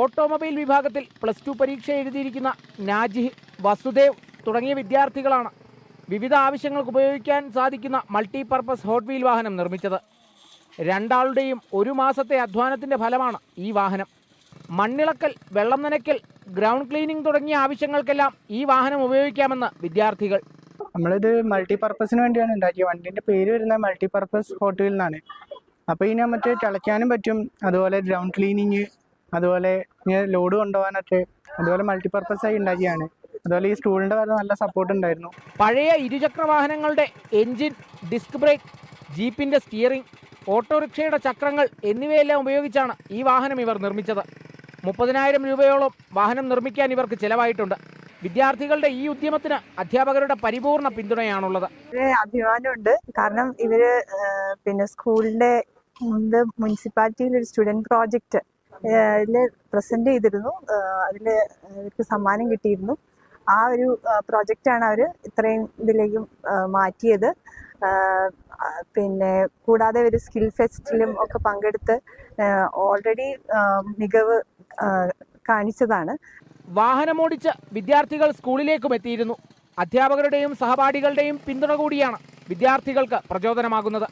Automobile വിഭാഗത്തിൽ +2 പരീക്ഷ എഴുതിയിരിക്കുന്ന നാജിഹ്, വസുദേവ് തുടങ്ങിയ വിദ്യാർത്ഥികളാണ് വിവിധ ആവശ്യങ്ങൾക്ക് ഉപയോഗിക്കാൻ സാധിക്കുന്ന മൾട്ടിപർപ്പസ് ഹോട്ട് വീൽ വാഹനം നിർമ്മിച്ചത്. രണ്ടാളുടെയും ഒരു മാസത്തെ അധ്വാനത്തിൻ്റെ ഫലമാണ് ഈ വാഹനം. മണ്ണിളക്കൽ, വെള്ളം നനയ്ക്കൽ, ഗ്രൗണ്ട് ക്ലീനിംഗ് തുടങ്ങിയ ആവശ്യങ്ങൾക്കെല്ലാം ഈ വാഹനം ഉപയോഗിക്കാമെന്ന് വിദ്യാർത്ഥികൾ. നമ്മളിത് മൾട്ടിപർപ്പസിന് വേണ്ടിയാണ് ഉണ്ടാക്കിയത്. വണ്ടീൻ്റെ പേര് വരുന്നത് മൾട്ടിപർപ്പസ് ഹോട്ട് വീൽ എന്നാണ്. അപ്പോൾ ഇതിനെ മറ്റേ തിളയ്ക്കാനും പറ്റും, അതുപോലെ ഗ്രൗണ്ട് ക്ലീനിങ്, അതുപോലെ ലോഡ് കൊണ്ടുപോകാനൊക്കെ, അതുപോലെ മൾട്ടിപർപ്പസ് ആയി ഉണ്ടാക്കിയാണ്. അതുപോലെ ഈ സ്കൂളിൻ്റെ വരെ നല്ല സപ്പോർട്ട് ഉണ്ടായിരുന്നു. പഴയ ഇരുചക്ര വാഹനങ്ങളുടെ എൻജിൻ, ഡിസ്ക് ബ്രേക്ക്, ജീപ്പിൻ്റെ സ്റ്റിയറിംഗ്, ഓട്ടോറിക്ഷയുടെ ചക്രങ്ങൾ എന്നിവയെല്ലാം ഉപയോഗിച്ചാണ് ഈ വാഹനം ഇവർ നിർമ്മിച്ചത്. 30,000 രൂപയോളം വാഹനം നിർമ്മിക്കാൻ ഇവർക്ക് ചിലവായിട്ടുണ്ട്. വിദ്യാർത്ഥികളുടെ ഈ ഉദ്യമത്തിന് അധ്യാപകരുടെ പരിപൂർണ പിന്തുണയാണുള്ളത്. അഭിമാനമുണ്ട്. കാരണം ഇവര് സ്കൂളിന്റെ മുനിസിപ്പാലിറ്റിയിൽ ഒരു സ്റ്റുഡന്റ് പ്രോജക്റ്റ് പ്രസന്റ് ചെയ്തിരുന്നു. അതില് അവർക്ക് സമ്മാനം കിട്ടിയിരുന്നു. ആ ഒരു പ്രോജക്റ്റാണ് അവർ ഇത്രയും ഇതിലേക്കും മാറ്റിയത്. കൂടാതെ ഒരു സ്കിൽ ഫെസ്റ്റിലും ഒക്കെ പങ്കെടുത്ത് ഓൾറെഡി മികവ് കാണിച്ചതാണ്. വാഹനമോടിച്ച് വിദ്യാർത്ഥികൾ സ്കൂളിലേക്കും എത്തിയിരുന്നു. അധ്യാപകരുടെയും സഹപാഠികളുടെയും പിന്തുണ കൂടിയാണ് വിദ്യാർത്ഥികൾക്ക് പ്രചോദനമാകുന്നത്.